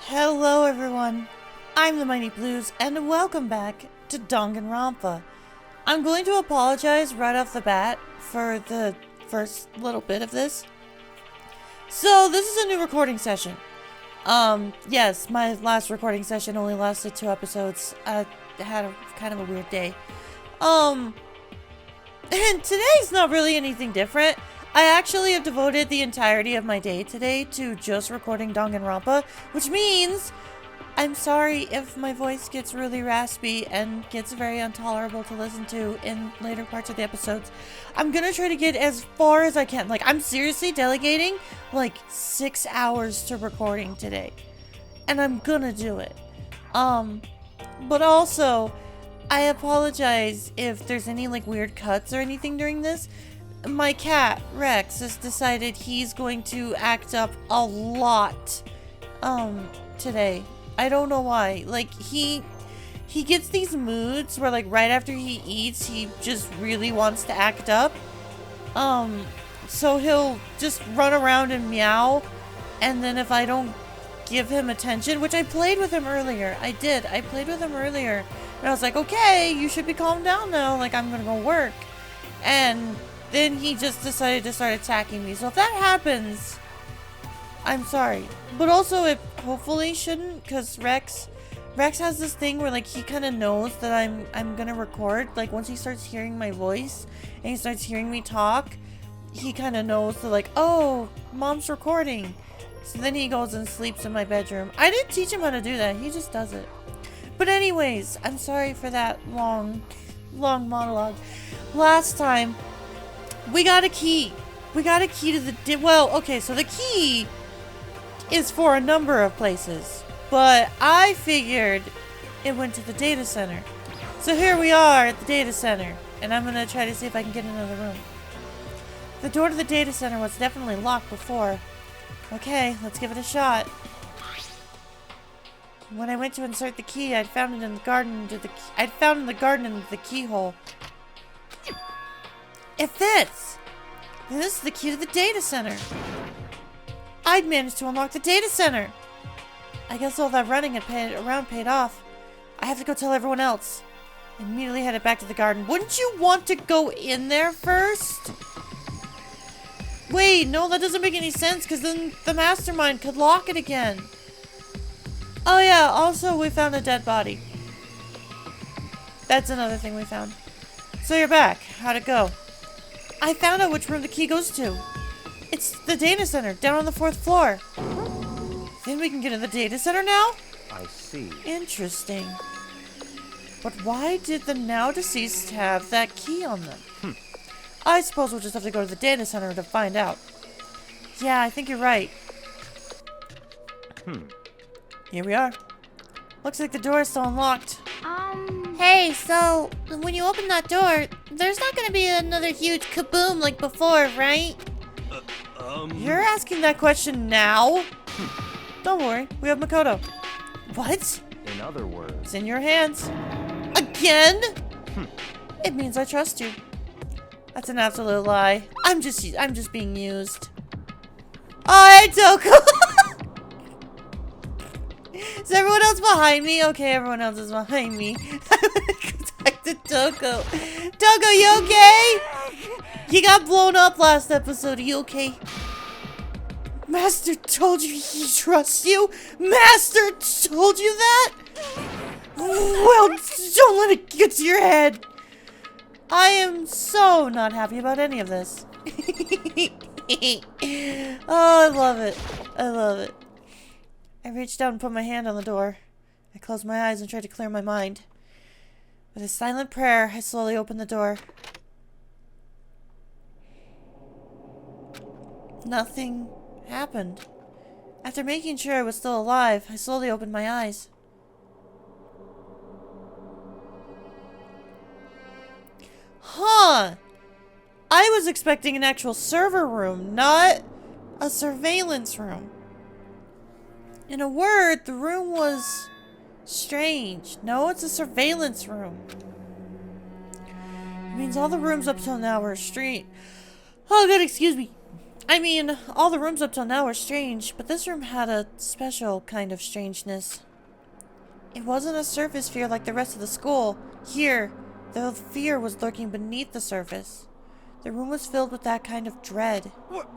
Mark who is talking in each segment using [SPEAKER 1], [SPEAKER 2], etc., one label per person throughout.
[SPEAKER 1] Hello everyone, I'm the Mighty Blues and welcome back to Danganronpa. I'm going to apologize right off the bat for the first little bit of this. So this is a new recording session. Yes, my last recording session only lasted 2 episodes. I had a kind of a weird day. And today's not really anything different. I actually have devoted the entirety of my day today to just recording Danganronpa, which means I'm sorry if my voice gets really raspy and gets very intolerable to listen to in later parts of the episodes. I'm gonna try to get as far as I can. Like, I'm seriously delegating like 6 hours to recording today, and I'm gonna do it. But also, I apologize if there's any like weird cuts or anything during this. My cat, Rex, has decided he's going to act up a lot, today. I don't know why. Like, he gets these moods where, like, right after he eats, he just really wants to act up. So he'll just run around and meow, and then if I don't give him attention, which I played with him earlier. I played with him earlier. And I was like, okay, you should be calmed down now. Like, I'm gonna go work. And then he just decided to start attacking me. So if that happens, I'm sorry. But also it hopefully shouldn't, because Rex has this thing where like he kind of knows that I'm gonna record. Like once he starts hearing my voice and he starts hearing me talk, he kind of knows that like, oh, mom's recording. So then he goes and sleeps in my bedroom. I didn't teach him how to do that. He just does it. But anyways, I'm sorry for that long monologue. Last time, we got a key. We got a key to the... Well, okay, so the key is for a number of places. But I figured it went to the data center. So here we are at the data center. And I'm going to try to see if I can get in another room. The door to the data center was definitely locked before. Okay, let's give it a shot. When I went to insert the key, I'd found it in the garden into the keyhole. It fits! This is the key to the data center. I'd managed to unlock the data center. I guess all that running around paid off. I have to go tell everyone else. I immediately headed back to the garden. Wouldn't you want to go in there first? Wait, no, that doesn't make any sense, because then the mastermind could lock it again. Oh yeah, also we found a dead body. That's another thing we found. So you're back. How'd it go? I found out which room the key goes to. It's the data center, down on the 4th floor. Then we can get in the data center now?
[SPEAKER 2] I see.
[SPEAKER 1] Interesting. But why did the now deceased have that key on them? I suppose we'll just have to go to the data center to find out. Yeah, I think you're right. Here we are. Looks like the door is still unlocked. Hey, so when you open that door, there's not gonna be another huge kaboom like before, right? You're asking that question now? Don't worry, we have Makoto. What?
[SPEAKER 2] In other words...
[SPEAKER 1] It's in your hands. Again? It means I trust you. That's an absolute lie. I'm just being used. Oh, hey, Toko! Is everyone else behind me? Okay, everyone else is behind me. I'm gonna go talk to Toko. Toko, you okay? You got blown up last episode. Are you okay? Master told you he trusts you? Master told you that? Well, don't let it get to your head. I am so not happy about any of this. Oh, I love it. I love it. I reached out and put my hand on the door. I closed my eyes and tried to clear my mind. With a silent prayer, I slowly opened the door. Nothing happened. After making sure I was still alive, I slowly opened my eyes. Huh! I was expecting an actual server room, not a surveillance room. In a word, the room was strange. No, it's a surveillance room. It means all the rooms up till now were street. Oh, good, excuse me. I mean, all the rooms up till now were strange, but this room had a special kind of strangeness. It wasn't a surface fear like the rest of the school. Here, the fear was lurking beneath the surface. The room was filled with that kind of dread.
[SPEAKER 3] What?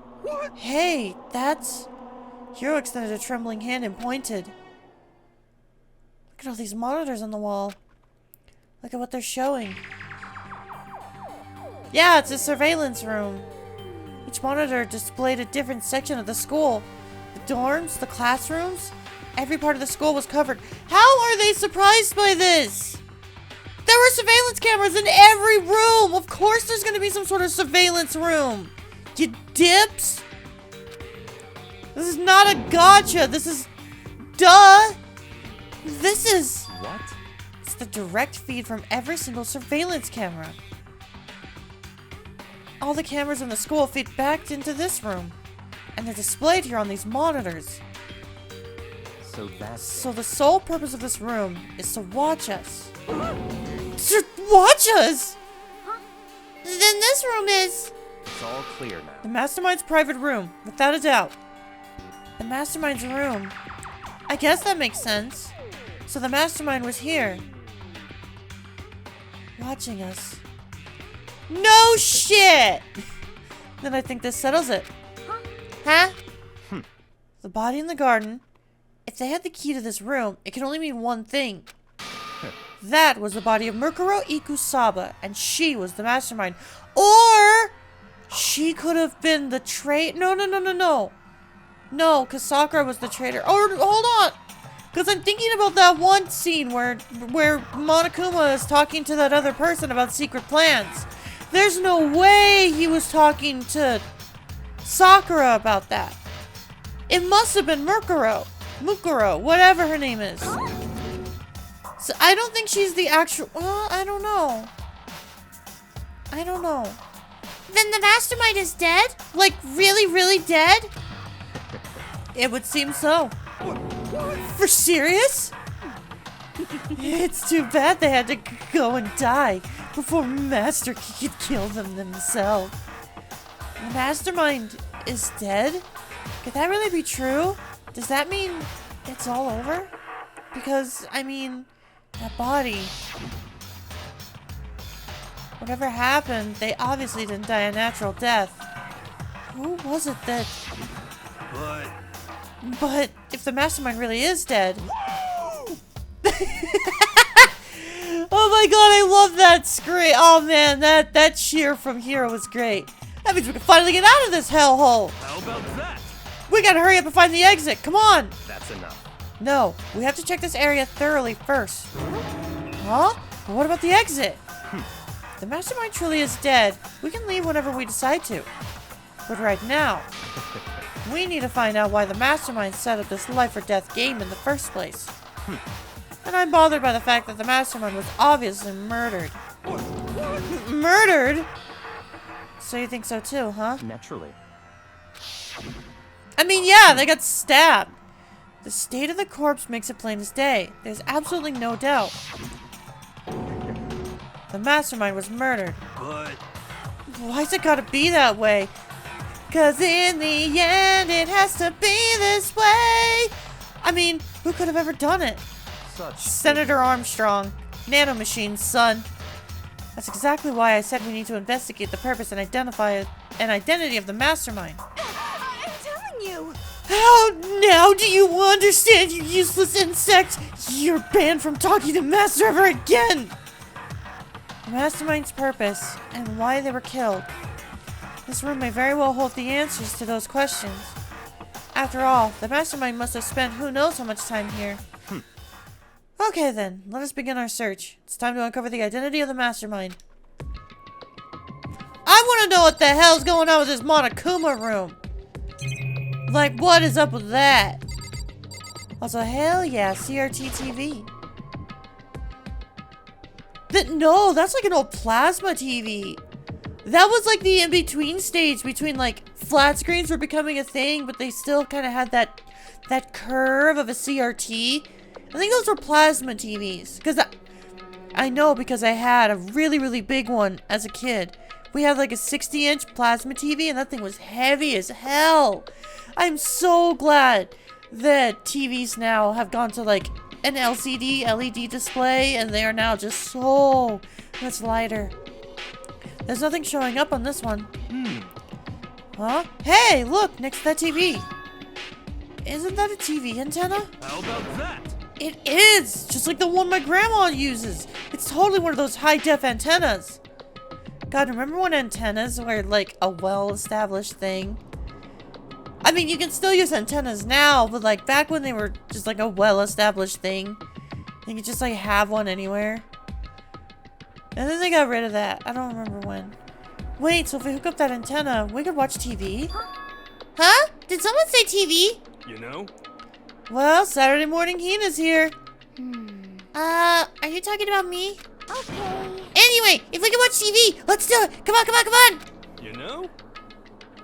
[SPEAKER 1] Hey, that's... Hiro extended a trembling hand and pointed. Look at all these monitors on the wall. Look at what they're showing. Yeah, it's a surveillance room. Each monitor displayed a different section of the school. The dorms, the classrooms, every part of the school was covered. How are they surprised by this? There were surveillance cameras in every room. Of course there's going to be some sort of surveillance room. You dips. This is not a gotcha. This is... Duh. This is...
[SPEAKER 2] What?
[SPEAKER 1] It's the direct feed from every single surveillance camera. All the cameras in the school feed back into this room. And they're displayed here on these monitors. So the sole purpose of this room is to watch us. To watch us? Then this room is...
[SPEAKER 2] It's all clear now.
[SPEAKER 1] The Mastermind's private room, without a doubt. The Mastermind's room. I guess that makes sense. So the Mastermind was here. Watching us. No shit! Then I think this settles it. Huh? The body in the garden. If they had the key to this room, it can only mean one thing. That was the body of Mukuro Ikusaba, and she was the Mastermind. Or she could have been the traitor. No. No, because Sakura was the traitor. Or hold on, because I'm thinking about that one scene where Monokuma is talking to that other person about secret plans. There's no way he was talking to Sakura about that. It must have been Mukuro, whatever her name is. So I don't think she's the actual... Well, I don't know. Then the Mastermind is dead? Like, really, really dead? It would seem so. For serious? It's too bad they had to go and die before Master could kill them himself. The Mastermind is dead? Could that really be true? Does that mean it's all over? Because, I mean, that body... Whatever happened, they obviously didn't die a natural death. Who was it that... But if the Mastermind really is dead... Oh my god, I love that scream. Oh man, that cheer from Hiro was great. That means we can finally get out of this hellhole.
[SPEAKER 3] How about that?
[SPEAKER 1] We gotta hurry up and find the exit. Come on.
[SPEAKER 2] That's enough.
[SPEAKER 1] No, we have to check this area thoroughly first. Huh? But what about the exit? If the Mastermind truly is dead, we can leave whenever we decide to. But right now, we need to find out why the Mastermind set up this life or death game in the first place. And I'm bothered by the fact that the Mastermind was obviously murdered. Murdered? So you think so too, huh?
[SPEAKER 2] Naturally.
[SPEAKER 1] I mean, yeah, they got stabbed. The state of the corpse makes it plain as day. There's absolutely no doubt. The Mastermind was murdered.
[SPEAKER 3] But...
[SPEAKER 1] Why's it gotta be that way? 'Cause in the end, it has to be this way. I mean, who could have ever done it? Senator Armstrong, Nanomachine's son. That's exactly why I said we need to investigate the purpose and identify an identity of the Mastermind.
[SPEAKER 4] I'm telling you.
[SPEAKER 1] How now do you understand, you useless insect? You're banned from talking to Master ever again! The Mastermind's purpose and why they were killed. This room may very well hold the answers to those questions. After all, the Mastermind must have spent who knows how much time here. Okay then, let us begin our search. It's time to uncover the identity of the Mastermind. I want to know what the hell's going on with this Monokuma room. Like, what is up with that? Also, hell yeah, CRT TV. No, that's like an old plasma TV. That was like the in-between stage between like flat screens were becoming a thing, but they still kind of had that curve of a CRT. I think those were plasma TVs. Because I know because I had a really, really big one as a kid we had like a 60-inch plasma TV, and that thing was heavy as hell. I'm so glad that TVs now have gone to like an LCD, LED display, and they are now just so much lighter. There's nothing showing up on this one. Huh? Hey, look, next to that TV. Isn't that a TV antenna?
[SPEAKER 2] How about that?
[SPEAKER 1] It is! Just like the one my grandma uses. It's totally one of those high-def antennas. God, remember when antennas were like a well-established thing? I mean, you can still use antennas now, but like back when they were just like a well-established thing, you could just like have one anywhere. And then they got rid of that. I don't remember when. Wait, so if we hook up that antenna, we could watch TV? Huh? Did someone say TV?
[SPEAKER 2] You know?
[SPEAKER 1] Well, Saturday morning Hina's here. Are you talking about me?
[SPEAKER 4] Okay.
[SPEAKER 1] Anyway, if we can watch TV, let's do it. Come on, come on, come on.
[SPEAKER 2] You know?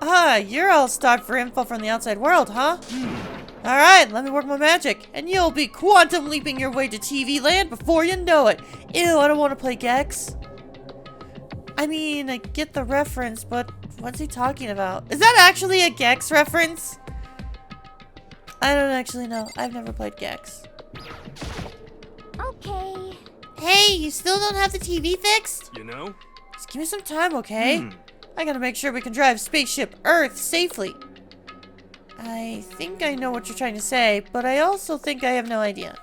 [SPEAKER 1] Ah, you're all starved for info from the outside world, huh? Alright, let me work my magic, and you'll be quantum leaping your way to TV land before you know it. Ew, I don't want to play Gex. I mean, I get the reference, but what's he talking about? Is that actually a Gex reference? I don't actually know. I've never played Gex.
[SPEAKER 4] Okay.
[SPEAKER 1] Hey, you still don't have the TV fixed?
[SPEAKER 2] You know?
[SPEAKER 1] Just give me some time, okay? I gotta make sure we can drive spaceship Earth safely. I think I know what you're trying to say, but I also think I have no idea.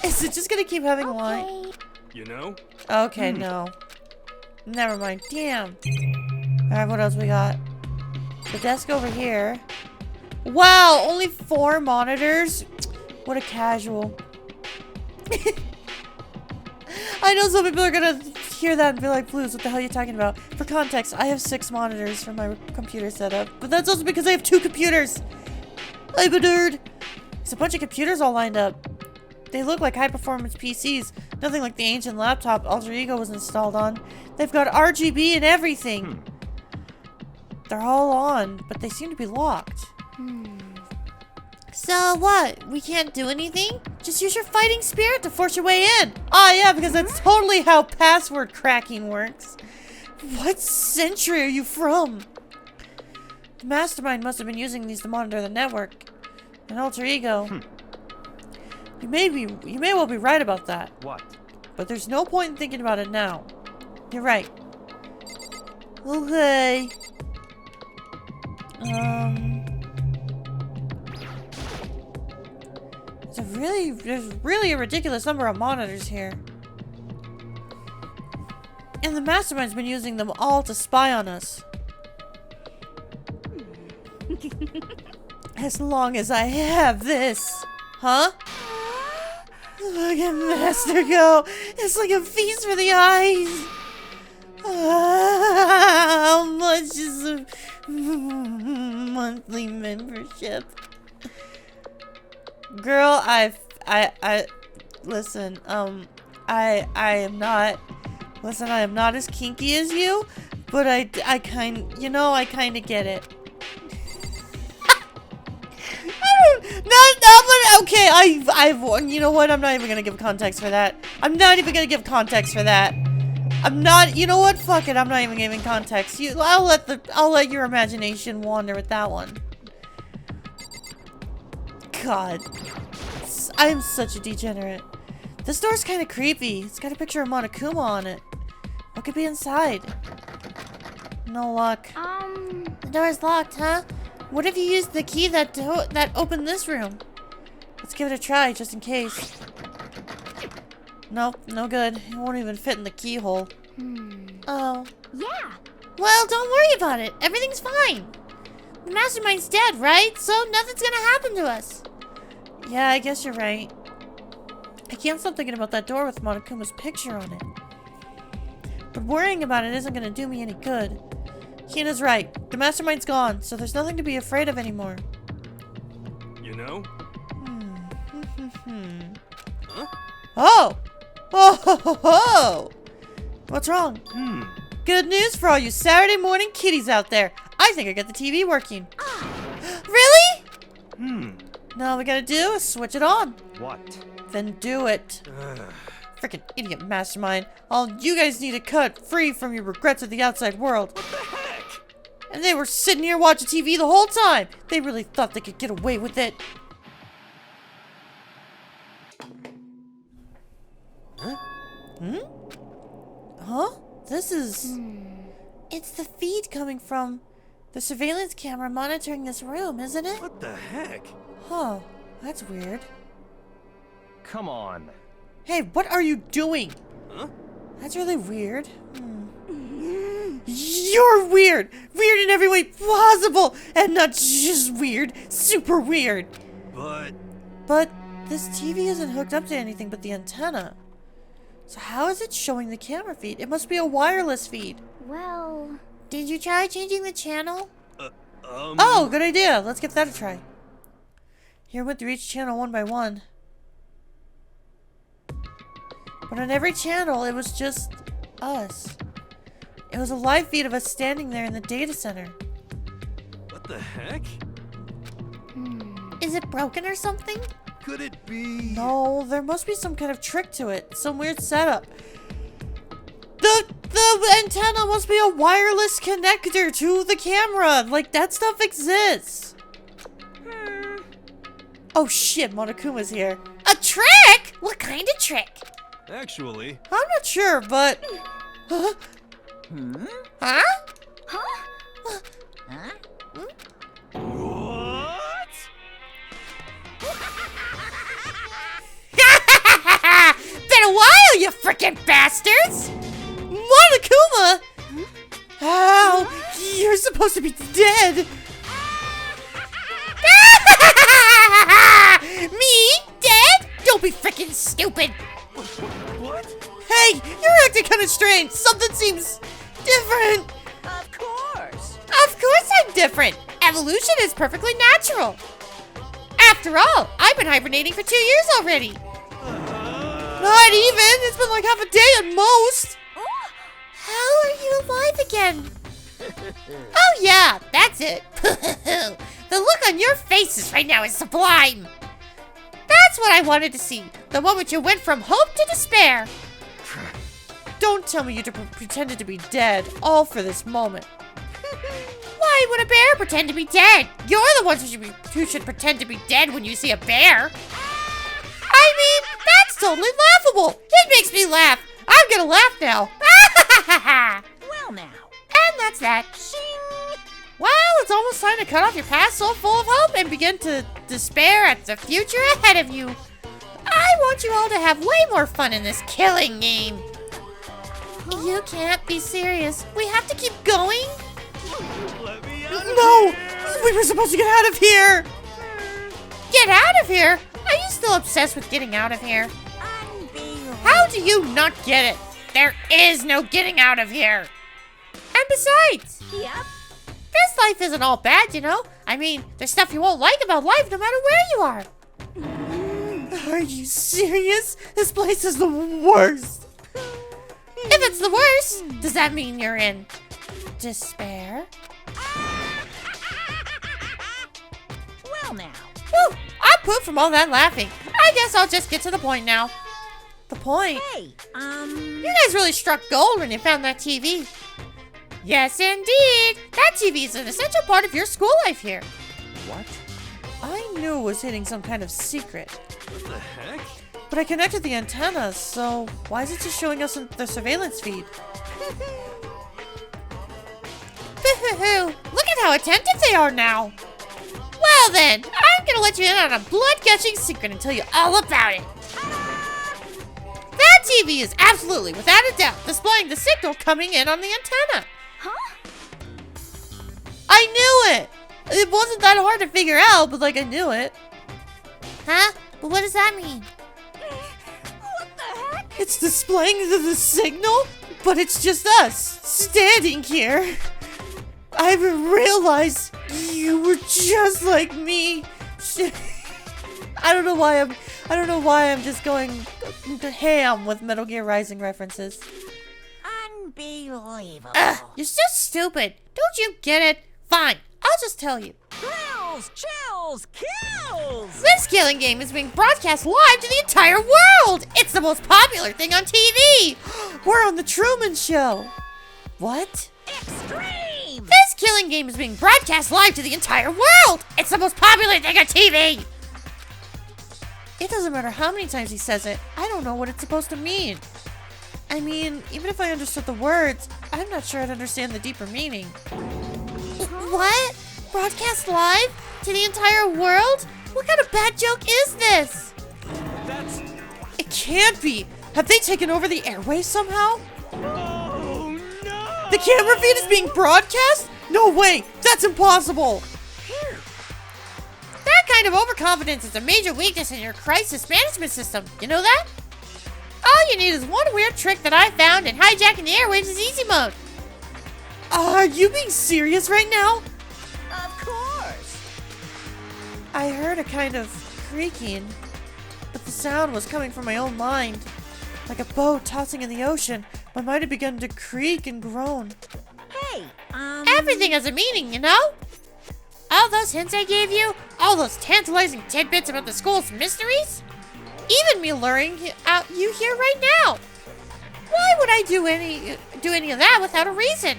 [SPEAKER 1] Is it just gonna keep having a line?
[SPEAKER 2] You know?
[SPEAKER 1] Okay, no. Never mind. Damn. Alright, what else we got? The desk over here. Wow, only 4 monitors? What a casual. I know some people are gonna hear that and be like, Blues, what the hell are you talking about? For context, I have 6 monitors for my computer setup, but that's also because I have 2 computers. I'm a nerd. There's a bunch of computers all lined up. They look like high-performance PCs, nothing like the ancient laptop Alter Ego was installed on. They've got RGB and everything. They're all on, but they seem to be locked. So what? We can't do anything? Just use your fighting spirit to force your way in. Ah, yeah, because that's totally how password cracking works. What century are you from? The mastermind must have been using these to monitor the network. An alter ego. You may well be right about that.
[SPEAKER 2] What?
[SPEAKER 1] But there's no point in thinking about it now. You're right. Okay. There's really a ridiculous number of monitors here. And the mastermind's been using them all to spy on us. As long as I have this. Huh? Look at Master go. It's like a feast for the eyes. How much is a monthly membership? Girl, listen, I am not as kinky as you, but I kind of get it. Okay, you know what? I'm not even gonna give context for that. You know what? Fuck it. I'm not even giving context. I'll let your imagination wander with that one. God, I'm such a degenerate. This door's kind of creepy. It's got a picture of Monokuma on it. What could be inside? No luck. The door's locked, huh? What if you used the key that opened this room? Let's give it a try, just in case. Nope, no good. It won't even fit in the keyhole. Oh.
[SPEAKER 4] Yeah.
[SPEAKER 1] Well, don't worry about it. Everything's fine. The mastermind's dead, right? So nothing's gonna happen to us. Yeah, I guess you're right. I can't stop thinking about that door with Monokuma's picture on it. But worrying about it isn't gonna do me any good. Hina's right. The mastermind's gone, so there's nothing to be afraid of anymore.
[SPEAKER 2] You know? Huh?
[SPEAKER 1] Oh! Oh ho ho ho! What's wrong? Good news for all you Saturday morning kiddies out there. I think I got the TV working. Really? Now all we gotta do is switch it on.
[SPEAKER 2] What?
[SPEAKER 1] Then do it. Freaking idiot mastermind. All you guys need to cut free from your regrets of the outside world.
[SPEAKER 2] What the heck?
[SPEAKER 1] And they were sitting here watching TV the whole time. They really thought they could get away with it.
[SPEAKER 2] Huh?
[SPEAKER 1] Huh? This is... It's the feed coming from the surveillance camera monitoring this room, isn't it?
[SPEAKER 2] What the heck?
[SPEAKER 1] Huh. That's weird.
[SPEAKER 3] Come on.
[SPEAKER 1] Hey, what are you doing?
[SPEAKER 2] Huh?
[SPEAKER 1] That's really weird. You're weird! Weird in every way possible! And not just weird, super weird! But this TV isn't hooked up to anything but the antenna. So how is it showing the camera feed? It must be a wireless feed.
[SPEAKER 4] Well...
[SPEAKER 1] Did you try changing the channel? Oh, good idea. Let's give that a try. Here went through each channel one by one. But on every channel, it was just us. It was a live feed of us standing there in the data center.
[SPEAKER 2] What the heck?
[SPEAKER 1] Is it broken or something?
[SPEAKER 2] Could it be?
[SPEAKER 1] No, there must be some kind of trick to it. Some weird setup. The antenna must be a wireless connector to the camera. Like, that stuff exists. Oh shit, Monokuma's here. A trick? What kind of trick?
[SPEAKER 2] Actually...
[SPEAKER 1] I'm not sure, but... Huh? Huh?
[SPEAKER 2] What?
[SPEAKER 1] Been a while, you frickin' bastards! Monokuma! Ow! You're supposed to be dead! Me? Dead? Don't be frickin' stupid!
[SPEAKER 2] What?
[SPEAKER 1] Hey! You're acting kinda strange! Something seems different!
[SPEAKER 4] Of course.
[SPEAKER 1] Of course I'm different! Evolution is perfectly natural! After all, I've been hibernating for 2 years already! Not even! It's been like half a day at most! How are you alive again? Oh yeah, that's it! The look on your faces right now is sublime! That's what I wanted to see! The moment you went from hope to despair! Don't tell me you pretended to be dead, all for this moment. Why would a bear pretend to be dead? You're the ones who should pretend to be dead when you see a bear. I mean, that's totally laughable. It makes me laugh. I'm gonna laugh now.
[SPEAKER 4] Well now.
[SPEAKER 1] And that's that. Well, it's almost time to cut off your past so full of hope and begin to despair at the future ahead of you. I want you all to have way more fun in this killing game. You can't be serious. We have to keep going?
[SPEAKER 2] Let me out of
[SPEAKER 1] No!
[SPEAKER 2] here.
[SPEAKER 1] We were supposed to get out of here! Get out of here? Are you still obsessed with getting out of here?
[SPEAKER 4] Unbelievable.
[SPEAKER 1] How do you not get it? There is no getting out of here. And besides,
[SPEAKER 4] Yep.
[SPEAKER 1] this life isn't all bad, you know? I mean, there's stuff you won't like about life no matter where you are. Are you serious? This place is the worst. If it's the worst, does that mean you're in despair?
[SPEAKER 4] Well now.
[SPEAKER 1] Whew, I'm pooped from all that laughing. I guess I'll just get to the point now. The point?
[SPEAKER 4] Hey,
[SPEAKER 1] You guys really struck gold when you found that TV. Yes, indeed. That TV is an essential part of your school life here.
[SPEAKER 3] What?
[SPEAKER 1] I knew it was hitting some kind of secret.
[SPEAKER 2] What the heck?
[SPEAKER 1] But I connected the antenna, so why is it just showing us the surveillance feed? Look at how attentive they are now. Well then, I'm gonna let you in on a blood-gushing secret and tell you all about it. That TV is absolutely, without a doubt, displaying the signal coming in on the antenna.
[SPEAKER 4] Huh?
[SPEAKER 1] I knew it! It wasn't that hard to figure out, but like I knew it. Huh? But what does that mean?
[SPEAKER 4] What the heck?
[SPEAKER 1] It's displaying the signal, but it's just us standing here. I haven't realized you were just like me. I don't know why I'm just going ham with Metal Gear Rising references.
[SPEAKER 4] Unbelievable.
[SPEAKER 1] You're so stupid. Don't you get it? Fine, I'll just tell you.
[SPEAKER 4] Thrills, chills, kills!
[SPEAKER 1] This killing game is being broadcast live to the entire world! It's the most popular thing on TV! We're on the Truman Show! What?
[SPEAKER 4] Extreme!
[SPEAKER 1] This killing game is being broadcast live to the entire world! It's the most popular thing on TV! It doesn't matter how many times he says it, I don't know what it's supposed to mean. I mean, even if I understood the words, I'm not sure I'd understand the deeper meaning. What? Broadcast live? To the entire world? What kind of bad joke is this?
[SPEAKER 2] That's...
[SPEAKER 1] It can't be! Have they taken over the airwaves somehow?
[SPEAKER 2] Oh, no!
[SPEAKER 1] The camera feed is being broadcast? No way! That's impossible! That kind of overconfidence is a major weakness in your crisis management system. You know that? All you need is one weird trick that I found, and hijacking the airwaves is easy mode. Are you being serious right now?
[SPEAKER 4] Of course!
[SPEAKER 1] I heard a kind of creaking, but the sound was coming from my own mind. Like a boat tossing in the ocean, my mind had begun to creak and groan.
[SPEAKER 4] Hey,
[SPEAKER 1] Everything has a meaning, you know? All those hints I gave you, all those tantalizing tidbits about the school's mysteries, even me luring out you here right now. Why would I do any of that without a reason?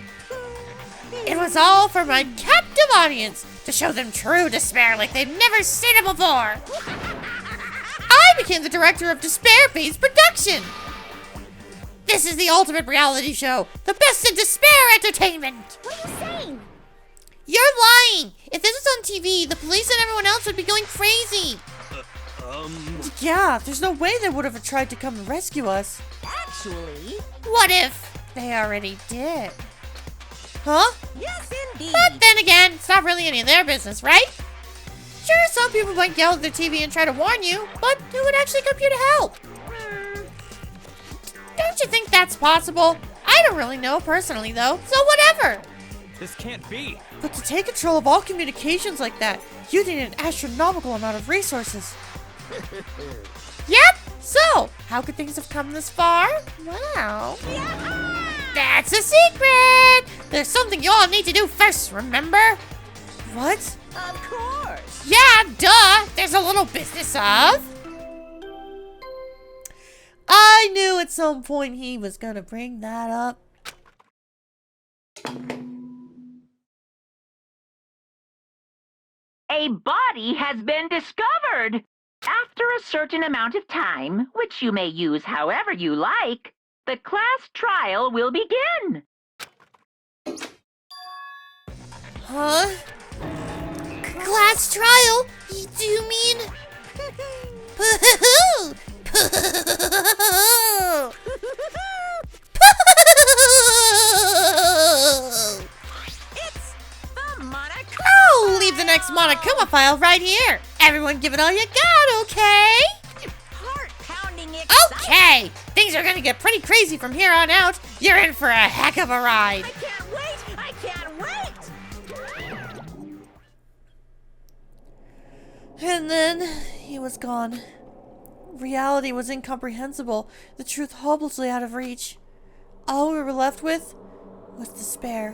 [SPEAKER 1] It was all for my captive audience, to show them true despair like they've never seen it before. I became the director of despair-based production. This is the ultimate reality show, the best in despair entertainment.
[SPEAKER 4] what are you saying?
[SPEAKER 1] You're lying. If this was on TV, the police and everyone else would be going crazy. Yeah, there's no way they would have tried to come and rescue us.
[SPEAKER 4] Actually,
[SPEAKER 1] What if they already did? Huh?
[SPEAKER 4] yes indeed.
[SPEAKER 1] But then again, it's not really any of their business, right? Sure, some people might yell at their TV and try to warn you, but who would actually come here to help? Don't you think that's possible? I don't really know personally, though, so whatever.
[SPEAKER 3] This can't be.
[SPEAKER 1] But to take control of all communications like that, you need an astronomical amount of resources. Yep, so, how could things have come this far? Well, that's a secret! There's something you all need to do first, remember? What?
[SPEAKER 4] Of course.
[SPEAKER 1] Yeah, duh! There's a little business of... I knew at some point he was gonna bring that up.
[SPEAKER 5] A body has been discovered. After a certain amount of time, which you may use however you like, the class trial will begin.
[SPEAKER 1] Huh? Class trial? Do you mean...
[SPEAKER 4] It's the Monokuma.
[SPEAKER 1] Oh, leave the next Monokuma file right here. Everyone give it all you got, okay?
[SPEAKER 4] Heart-pounding excitement.
[SPEAKER 1] Okay, things are gonna get pretty crazy from here on out. You're in for a heck of a ride.
[SPEAKER 4] I can't wait. I can't wait.
[SPEAKER 1] And then he was gone. Reality was incomprehensible, the truth hopelessly out of reach. All we were left with was despair.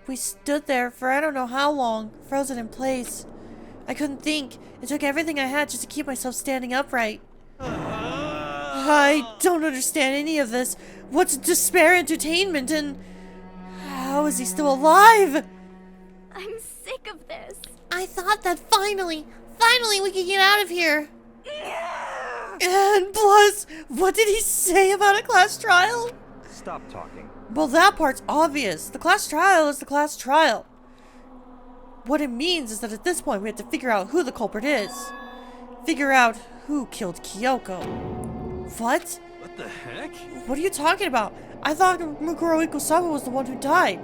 [SPEAKER 1] We stood there for I don't know how long, frozen in place. I couldn't think. It took everything I had just to keep myself standing upright. I don't understand any of this. What's despair entertainment and how is he still alive?
[SPEAKER 6] I'm sick of this.
[SPEAKER 1] I thought that finally we could get out of here. And plus, what did he say about a class trial?
[SPEAKER 3] Stop talking.
[SPEAKER 1] Well, that part's obvious. The class trial is the class trial. What it means is that at this point we have to figure out who the culprit is. Figure out who killed Kyoko. What?
[SPEAKER 2] What the heck?
[SPEAKER 1] What are you talking about? I thought Mukuro Ikusawa was the one who died.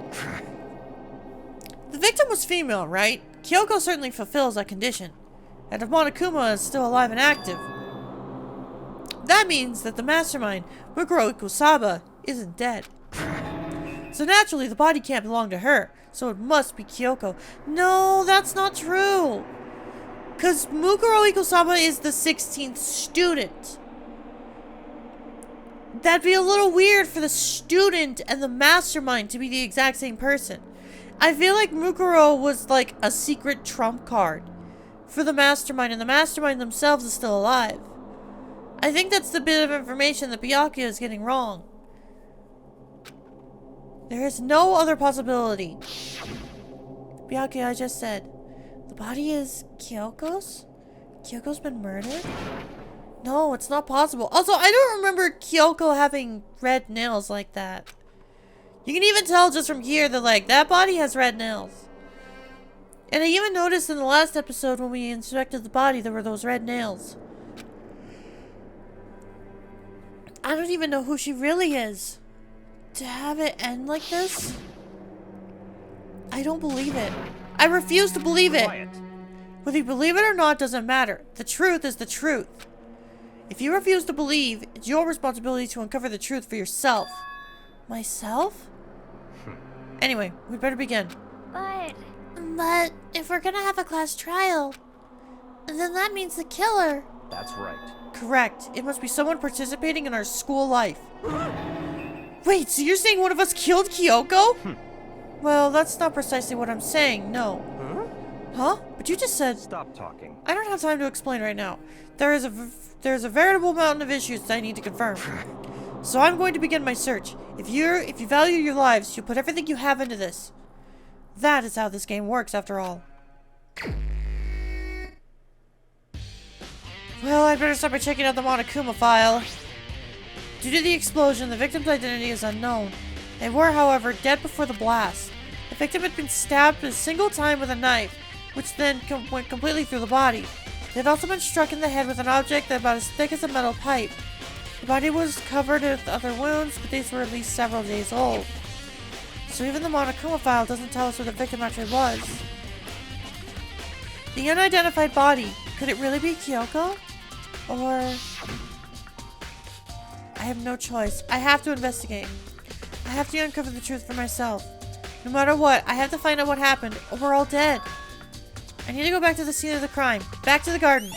[SPEAKER 1] The victim was female, right? Kyoko certainly fulfills that condition. And if Monokuma is still alive and active, that means that the mastermind, Mukuro Ikusawa, isn't dead. So naturally, the body can't belong to her, so it must be Kyoko. No, that's not true. Because Mukuro Ikusawa is the 16th student. That'd be a little weird for the student and the mastermind to be the exact same person. I feel like Mukuro was like a secret trump card for the mastermind, and the mastermind themselves is still alive. I think that's the bit of information that Byakuya is getting wrong. There is no other possibility. Byakuya, I just said, the body is Kyoko's? Kyoko's been murdered? No, it's not possible. Also, I don't remember Kyoko having red nails like that. You can even tell just from here that, like, that body has red nails. And I even noticed in the last episode when we inspected the body, there were those red nails. I don't even know who she really is. To have it end like this? I don't believe it. I refuse to believe it.
[SPEAKER 3] Quiet.
[SPEAKER 1] Whether you believe it or not doesn't matter. The truth is the truth. If you refuse to believe, it's your responsibility to uncover the truth for yourself. Myself? Anyway, we better begin.
[SPEAKER 6] But if we're gonna have a class trial, then that means the killer.
[SPEAKER 3] That's right.
[SPEAKER 1] Correct. It must be someone participating in our school life. Wait, so you're saying one of us killed Kyoko? Well, that's not precisely what I'm saying, no. Huh? But you just said...
[SPEAKER 3] Stop talking.
[SPEAKER 1] I don't have time to explain right now. There's a veritable mountain of issues that I need to confirm. So I'm going to begin my search. If you value your lives, you'll put everything you have into this. That is how this game works, after all. Well, I'd better start by checking out the Monokuma file. Due to the explosion, the victim's identity is unknown. They were, however, dead before the blast. The victim had been stabbed a single time with a knife, which then went completely through the body. They had also been struck in the head with an object about as thick as a metal pipe. The body was covered with other wounds, but these were at least several days old. So even the Monokuma file doesn't tell us who the victim actually was. The unidentified body, could it really be Kyoko? Or... I have no choice. I have to investigate. I have to uncover the truth for myself. No matter what, I have to find out what happened, or we're all dead. I need to go back to the scene of the crime. Back to the garden.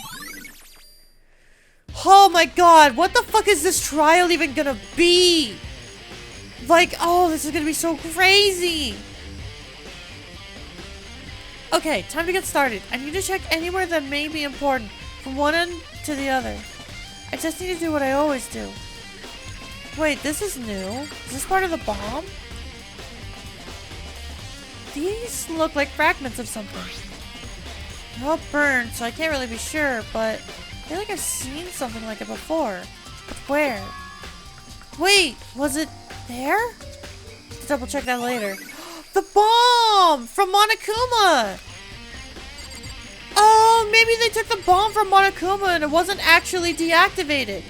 [SPEAKER 1] Oh my god, what the fuck is this trial even gonna be? Like, oh, this is gonna be so crazy. Okay, time to get started. I need to check anywhere that may be important, from one end to the other. I just need to do what I always do. Wait, this is new. Is this part of the bomb? These look like fragments of something. They're all burned, so I can't really be sure, but I feel like I've seen something like it before. But where? Wait, was it there? I'll double check that later. The bomb! From Monokuma! Oh, maybe they took the bomb from Monokuma and it wasn't actually deactivated.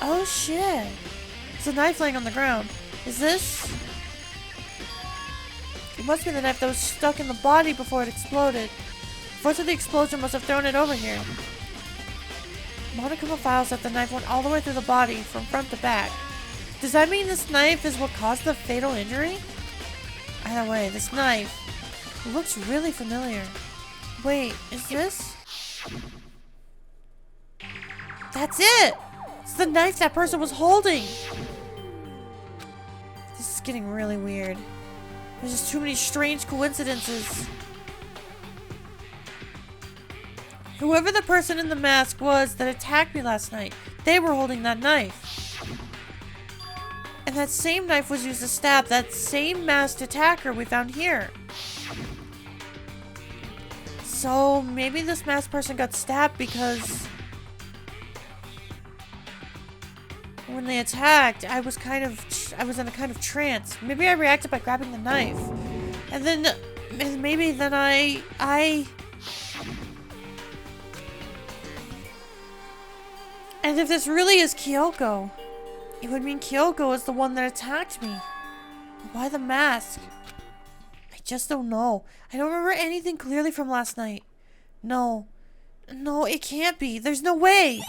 [SPEAKER 1] Oh shit. There's a knife laying on the ground. Is this? It must be the knife that was stuck in the body before it exploded. The force of the explosion must have thrown it over here. Monokuma files that the knife went all the way through the body, from front to back. Does that mean this knife is what caused the fatal injury? Either way, this knife looks really familiar. Wait, is this? That's it! It's the knife that person was holding! This is getting really weird. There's just too many strange coincidences. Whoever the person in the mask was that attacked me last night, they were holding that knife. And that same knife was used to stab that same masked attacker we found here. So maybe this masked person got stabbed because when they attacked, I was in a kind of trance. Maybe I reacted by grabbing the knife. And then maybe then And if this really is Kyoko, it would mean Kyoko is the one that attacked me. Why the mask? I just don't know. I don't remember anything clearly from last night. No. No, it can't be. There's no way.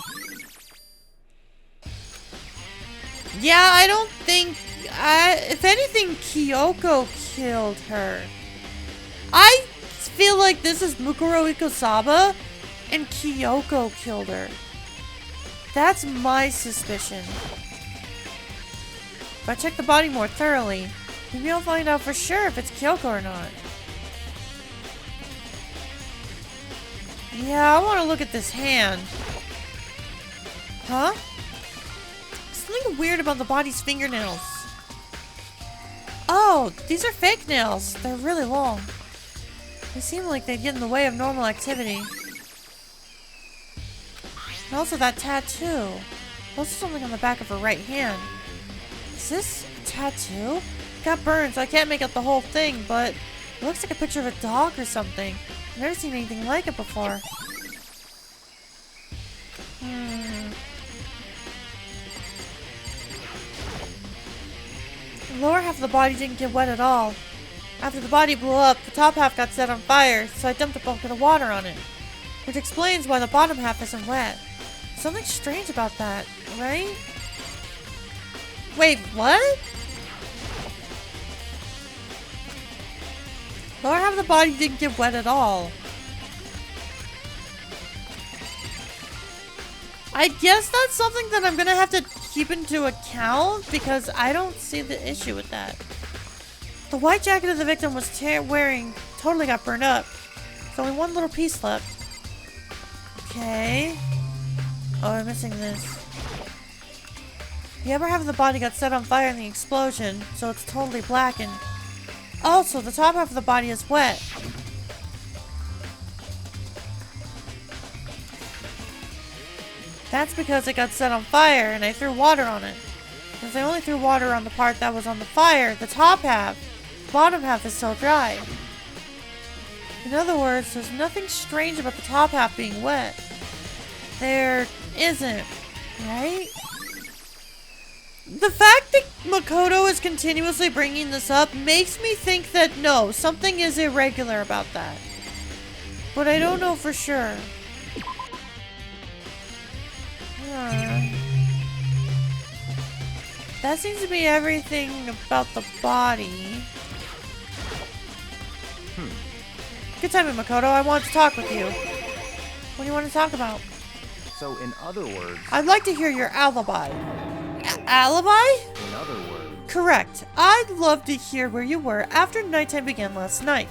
[SPEAKER 1] Yeah, I don't think... if anything, Kyoko killed her. I feel like this is Mukuro Ikosaba and Kyoko killed her. That's my suspicion. If I check the body more thoroughly, Maybe I'll find out for sure if it's Kyoko or not. Yeah, I want to look at this hand. Huh? Something weird about the body's fingernails. Oh, these are fake nails. They're really long. They seem like they'd get in the way of normal activity. And also that tattoo. Also something on the back of her right hand. Is this a tattoo? It got burned, so I can't make out the whole thing, but it looks like a picture of a dog or something. I've never seen anything like it before. The lower half of the body didn't get wet at all. After the body blew up, the top half got set on fire, so I dumped a bucket of water on it. Which explains why the bottom half isn't wet. Something strange about that, right? Wait, what? Lower half of the body didn't get wet at all. I guess that's something that I'm gonna have to keep into account because I don't see the issue with that. The white jacket of the victim was wearing totally got burned up. There's only one little piece left. Okay. Oh, I'm missing this. The upper half of the body got set on fire in the explosion, so it's totally blackened. Also, the top half of the body is wet. That's because it got set on fire and I threw water on it. Since I only threw water on the part that was on the fire, the top half, the bottom half is still dry. In other words, there's nothing strange about the top half being wet. There isn't, right? The fact that Makoto is continuously bringing this up makes me think that no, something is irregular about that. But I don't know for sure. That seems to be everything about the body. Good timing, Makoto. I want to talk with you. What do you want to talk about?
[SPEAKER 3] So, in other words...
[SPEAKER 1] I'd like to hear your alibi. Alibi?
[SPEAKER 3] In other words...
[SPEAKER 1] Correct. I'd love to hear where you were after nighttime began last night.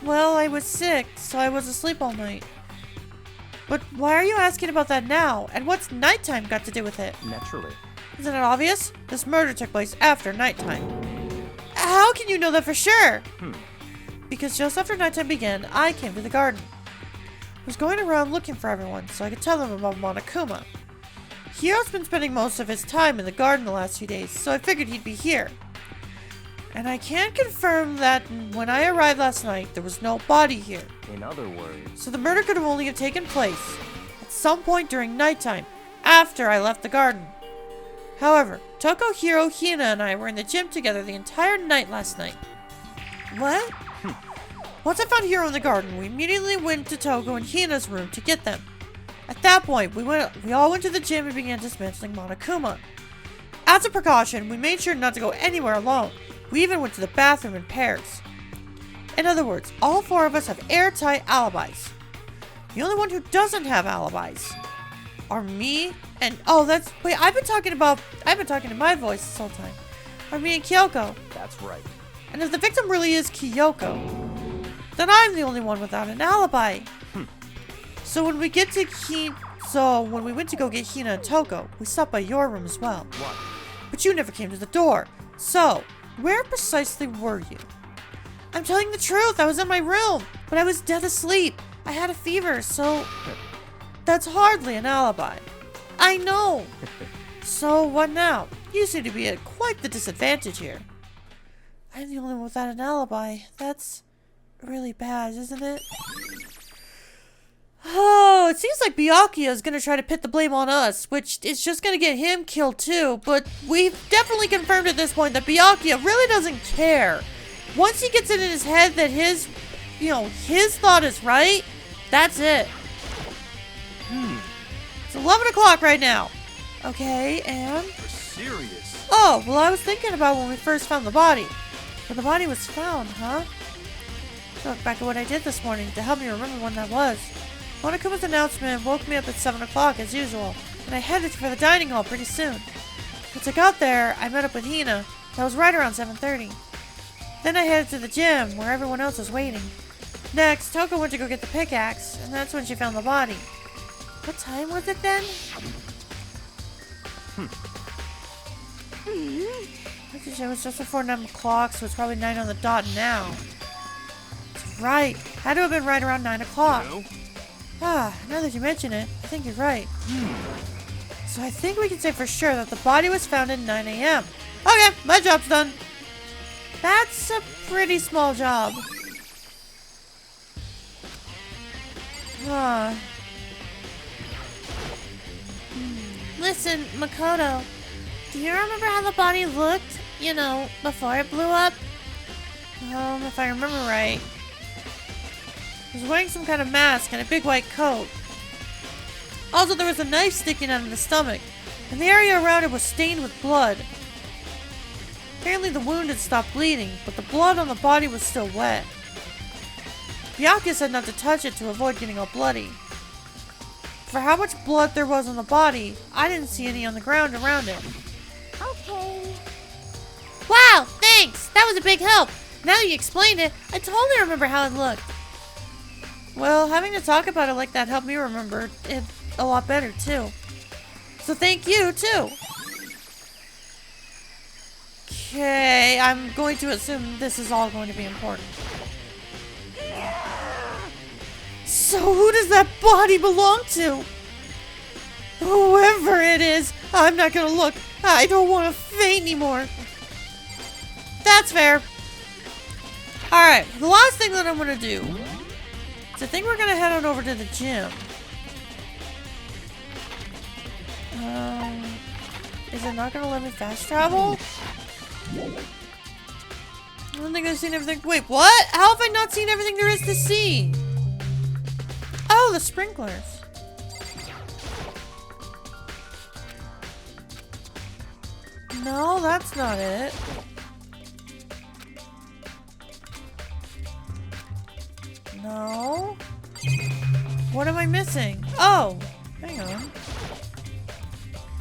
[SPEAKER 1] Well, I was sick, so I was asleep all night. But why are you asking about that now? And what's nighttime got to do with it?
[SPEAKER 3] Naturally.
[SPEAKER 1] Isn't it obvious? This murder took place after nighttime. How can you know that for sure? Because just after nighttime began, I came to the garden. I was going around looking for everyone so I could tell them about Monokuma. Hiro's been spending most of his time in the garden the last few days, so I figured he'd be here. And I can confirm that when I arrived last night, there was no body here.
[SPEAKER 3] In other words...
[SPEAKER 1] So the murder could have only have taken place at some point during nighttime, after I left the garden. However, Toko, Hiro, Hina, and I were in the gym together the entire night last night. What? Once I found Hiro in the garden, we immediately went to Toko and Hina's room to get them. At that point, we all went to the gym and began dismantling Monokuma. As a precaution, we made sure not to go anywhere alone. We even went to the bathroom in pairs. In other words, all four of us have airtight alibis. The only one who doesn't have alibis are me and wait, I've been talking to my voice this whole time. Are me and Kyoko.
[SPEAKER 3] That's right.
[SPEAKER 1] And if the victim really is Kyoko, then I'm the only one without an alibi. So when we went to go get Hina and Toko, we stopped by your room as well.
[SPEAKER 3] What?
[SPEAKER 1] But you never came to the door. So, where precisely were you? I'm telling the truth, I was in my room, but I was dead asleep. I had a fever, so that's hardly an alibi. I know. So what now? You seem to be at quite the disadvantage here. I'm the only one without an alibi. That's really bad, isn't it? Oh, it seems like Byakuya is going to try to put the blame on us, which is just going to get him killed too, but we've definitely confirmed at this point that Byakuya really doesn't care. Once he gets it in his head that his thought is right, that's it. It's 11 o'clock right now. Okay, and...
[SPEAKER 2] Serious.
[SPEAKER 1] Oh, well, I was thinking about when we first found the body. When the body was found, huh? So look back at what I did this morning to help me remember when that was. Monokuma's announcement woke me up at 7 o'clock as usual, and I headed for the dining hall pretty soon. Once I got there, I met up with Hina. That was right around 7:30. Then I headed to the gym, where everyone else was waiting. Next, Toko went to go get the pickaxe, and that's when she found the body. What time was it then? It was just before 9 o'clock, so it's probably 9 on the dot now. That's right. Had to have been right around 9 o'clock. Ah, now that you mention it, I think you're right. So I think we can say for sure that the body was found at 9 a.m. Okay, my job's done. That's a pretty small job. Huh.
[SPEAKER 6] Listen, Makoto, do you remember how the body looked, you know, before it blew up?
[SPEAKER 1] If I remember right. He was wearing some kind of mask and a big white coat. Also, there was a knife sticking out of the stomach, and the area around it was stained with blood. Apparently the wound had stopped bleeding, but the blood on the body was still wet. Byakuya said not to touch it to avoid getting all bloody. For how much blood there was on the body, I didn't see any on the ground around it.
[SPEAKER 4] Okay.
[SPEAKER 6] Wow, thanks! That was a big help. Now that you explained it, I totally remember how it looked.
[SPEAKER 1] Well, having to talk about it like that helped me remember it a lot better, too. So thank you, too. Okay, I'm going to assume this is all going to be important. So who does that body belong to? Whoever it is, I'm not gonna look. I don't want to faint anymore. That's fair. Alright, the last thing that I'm gonna do is I think we're gonna head on over to the gym. Is it not gonna let me fast travel? I don't think I've seen everything. Wait, what? How have I not seen everything there is to see? Oh, the sprinklers. No, that's not it. No. What am I missing? Oh, hang on.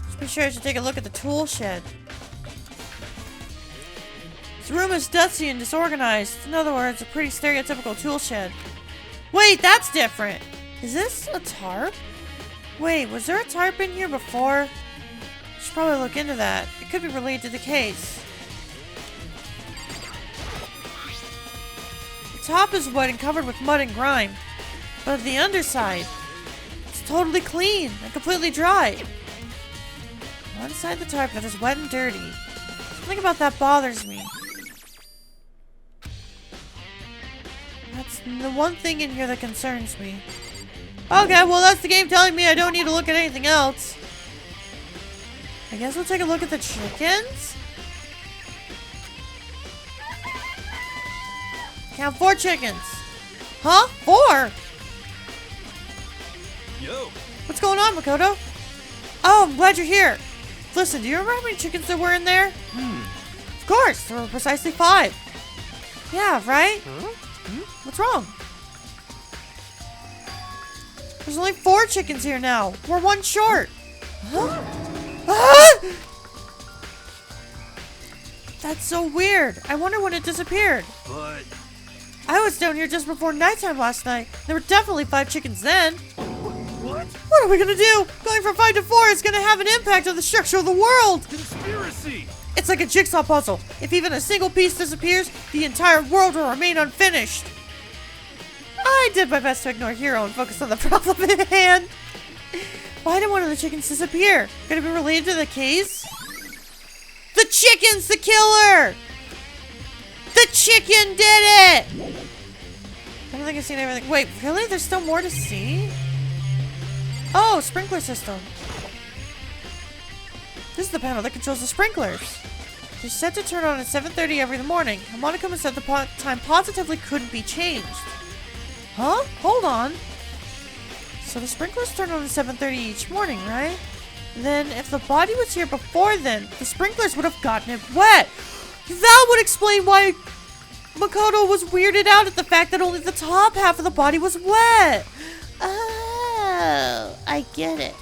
[SPEAKER 1] Just be sure to take a look at the tool shed. This room is dusty and disorganized. In other words, a pretty stereotypical tool shed. Wait, that's different. Is this a tarp? Wait, was there a tarp in here before? Should probably look into that. It could be related to the case. The top is wet and covered with mud and grime. But the underside, it's totally clean and completely dry. One side of the tarp that is wet and dirty. Something about that bothers me. That's the one thing in here that concerns me. Okay, well that's the game telling me I don't need to look at anything else. I guess we'll take a look at the chickens? Count 4 chickens. Huh? 4?
[SPEAKER 2] Yo.
[SPEAKER 1] What's going on, Makoto? Oh, I'm glad you're here. Listen, do you remember how many chickens there were in there? Of course, there were precisely 5. Yeah, right? What's wrong? There's only 4 chickens here now. We're 1 short. Huh? Ah! That's so weird. I wonder when it disappeared.
[SPEAKER 2] But
[SPEAKER 1] I was down here just before nighttime last night. There were definitely 5 chickens then.
[SPEAKER 2] what?
[SPEAKER 1] What are we gonna do? Going from 5 to 4 is gonna have an impact on the structure of the world.
[SPEAKER 2] Conspiracy.
[SPEAKER 1] It's like a jigsaw puzzle. If even a single piece disappears, the entire world will remain unfinished. I did my best to ignore Hero and focus on the problem at hand. Why did one of the chickens disappear? Could it be related to the case? The chicken's the killer! The chicken did it! I don't think I've seen everything. Wait, really? There's still more to see? Oh, sprinkler system. This is the panel that controls the sprinklers. They're set to turn on at 7:30 every morning. Monokuma said the time positively couldn't be changed. Huh? Hold on. So the sprinklers turn on at 7:30 each morning, right? Then if the body was here before then, the sprinklers would have gotten it wet. That would explain why Makoto was weirded out at the fact that only the top half of the body was wet.
[SPEAKER 6] Oh, I get it.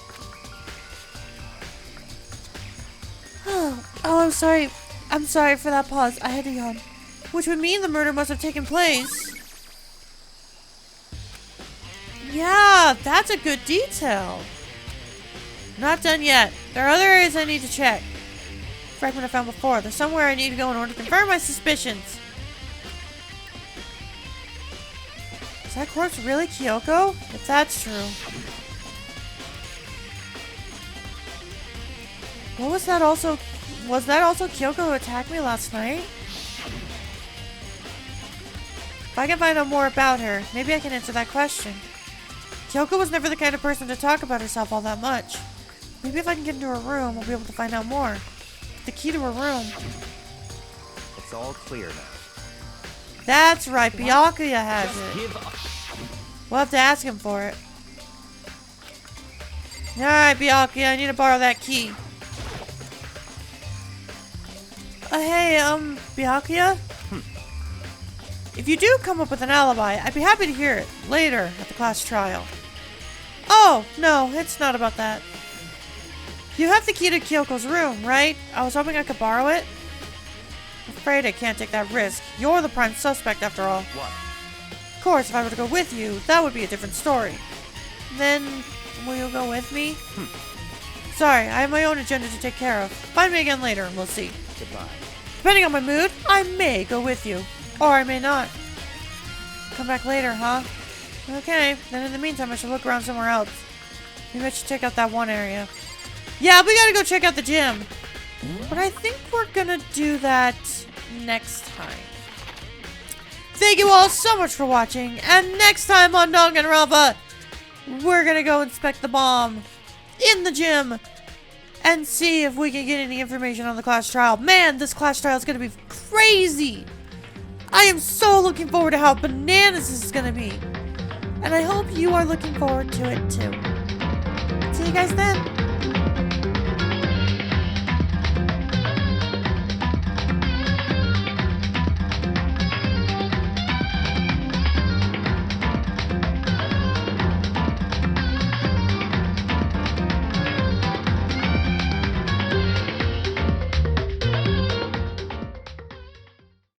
[SPEAKER 1] Oh, I'm sorry. I'm sorry for that pause. I had to yawn. Which would mean the murder must have taken place. Yeah, that's a good detail. Not done yet. There are other areas I need to check. Fragment I found before. There's somewhere I need to go in order to confirm my suspicions. Is that corpse really Kyoko? If that's true. What was that also? Was that also Kyoko who attacked me last night? If I can find out more about her, maybe I can answer that question. Kyoko was never the kind of person to talk about herself all that much. Maybe if I can get into her room, I'll be able to find out more. The key to her room.
[SPEAKER 3] It's all clear now.
[SPEAKER 1] That's right, Byakuya has it.
[SPEAKER 3] Give up.
[SPEAKER 1] We'll have to ask him for it. Alright, Byakuya, I need to borrow that key. Hey, Byakuya? If you do come up with an alibi, I'd be happy to hear it later at the class trial. Oh, no, it's not about that. You have the key to Kyoko's room, right? I was hoping I could borrow it. Afraid I can't take that risk. You're the prime suspect after all.
[SPEAKER 3] What?
[SPEAKER 1] Of course, if I were to go with you, that would be a different story. Then, will you go with me? Sorry, I have my own agenda to take care of. Find me again later and we'll see.
[SPEAKER 3] Goodbye.
[SPEAKER 1] Depending on my mood, I may go with you. Or I may not. Come back later, huh? Okay, then in the meantime I should look around somewhere else. Maybe I should check out that one area. Yeah, we gotta go check out the gym. But I think we're gonna do that next time. Thank you all so much for watching, and next time on Danganronpa, we're gonna go inspect the bomb in the gym and see if we can get any information on the class trial. Man, this class trial is gonna be crazy! I am so looking forward to how bananas this is gonna be. And I hope you are looking forward to it too. See you guys then.